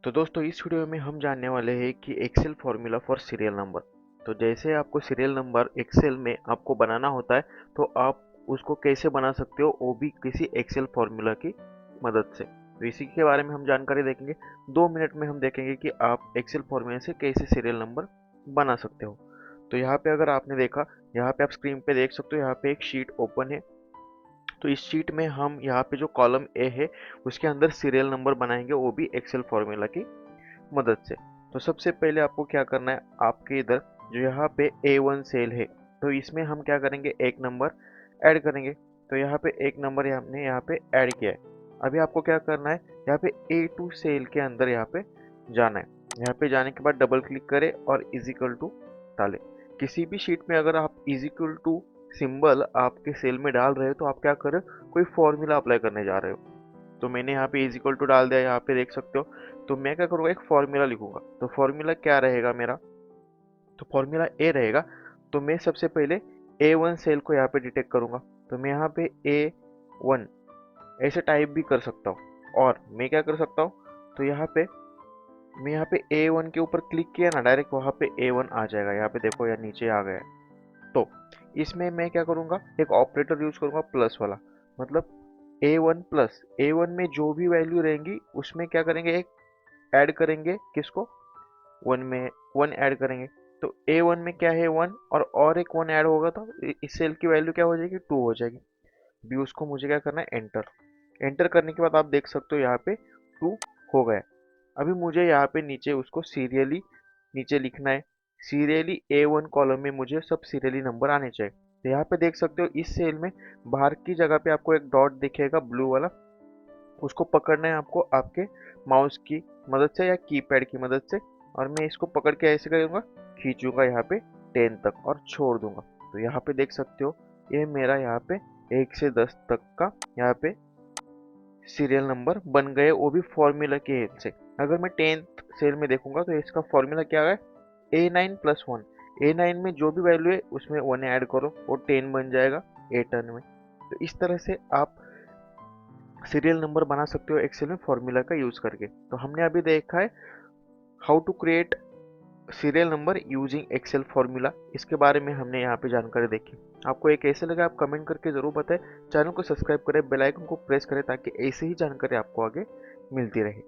तो दोस्तों इस वीडियो में हम जानने वाले हैं कि Excel formula for serial number. तो जैसे आपको सीरियल नंबर एक्सेल में आपको बनाना होता है, तो आप उसको कैसे बना सकते हो वो भी किसी एक्सेल फॉर्मूला की मदद से। तो इसी के बारे में हम जानकारी देखेंगे। 2 मिनट में हम देखेंगे कि आप एक्सेल फॉर्मूला से कैसे सीरियल नंबर बना सकते हो। तो यहाँ पे अगर आपने देखा, यहाँ पे आप स्क्रीन पे देख सकते हो, यहाँ पे एक शीट ओपन है। तो इस शीट में हम यहाँ पे जो कॉलम ए है उसके अंदर सीरियल नंबर बनाएंगे, वो भी एक्सेल फॉर्मूला की मदद से। तो सबसे पहले आपको क्या करना है, आपके इधर जो यहाँ पे A1 सेल है, तो इसमें हम क्या करेंगे, एक नंबर ऐड करेंगे। तो यहाँ पे एक नंबर हमने यहाँ पे ऐड किया है। अभी आपको क्या करना है, यहाँ पे A2 सेल के अंदर यहाँ पे जाना है। यहाँ पे जाने के बाद डबल क्लिक करें और इजिकल टू डालें। किसी भी शीट में अगर आप इजिकल टू सिंबल आपके सेल में डाल रहे हो, तो आप क्या कर रहे हो, कोई फॉर्मूला अप्लाई करने जा रहे हो। तो मैंने यहाँ पे इज इक्वल टू डाल दिया, यहाँ पे देख सकते हो। तो मैं क्या करूँगा, एक फॉर्मूला लिखूंगा। तो फॉर्मूला क्या रहेगा मेरा, तो फॉर्मूला ए रहेगा। तो मैं सबसे पहले A1 सेल को यहाँ पे डिटेक्ट करूंगा। तो मैं यहाँ पे A1 ऐसे टाइप भी कर सकता हूँ, और मैं क्या कर सकता हूँ, तो यहाँ पे मैं यहाँ पे A1 के ऊपर क्लिक किया ना, डायरेक्ट वहाँ पे A1 आ जाएगा। यहाँ पे देखो यार, नीचे आ गया है। तो इसमें मैं क्या करूँगा, एक ऑपरेटर यूज करूँगा, प्लस वाला। मतलब A1 प्लस, A1 में जो भी वैल्यू रहेंगी उसमें क्या करेंगे, एक ऐड करेंगे, किसको, वन में वन ऐड करेंगे। तो A1 में क्या है, वन, और एक वन ऐड होगा तो इस सेल की वैल्यू क्या हो जाएगी, 2 हो जाएगी। अभी उसको मुझे क्या करना है, एंटर। एंटर करने के बाद आप देख सकते हो यहाँ पे 2 हो गया। अभी मुझे यहाँ पे नीचे उसको सीरियली नीचे लिखना है। सीरियली A1 कॉलम में मुझे सब सीरियली नंबर आने चाहिए। तो यहाँ पे देख सकते हो, इस सेल में बाहर की जगह पे आपको एक डॉट दिखेगा ब्लू वाला, उसको पकड़ना है आपको आपके माउस की मदद से या कीपैड की मदद से। और मैं इसको पकड़ के ऐसे करूँगा, खींचूंगा यहाँ पे 10 तक और छोड़ दूंगा। तो यहाँ पे देख सकते हो, ये मेरा यहाँ पे 1 से 10 तक का यहाँ पे सीरियल नंबर बन गए, वो भी फॉर्मूला की हेल्प से। अगर मैं 10th सेल में देखूंगा तो इसका फॉर्मूला क्या है, A9+1। A9 में जो भी वैल्यू है उसमें 1 ऐड करो, वो 10 बन जाएगा A10 में। तो इस तरह से आप सीरियल नंबर बना सकते हो एक्सेल में फॉर्मूला का यूज करके। तो हमने अभी देखा है how to create serial number using Excel formula. इसके बारे में हमने यहाँ पे जानकारी देखी। आपको ये कैसे लगा, आप कमेंट करके ज़रूर बताएं। चैनल को सब्सक्राइब करें, बेल आइकन को प्रेस करें, ताकि ऐसी ही जानकारी आपको आगे मिलती रहे।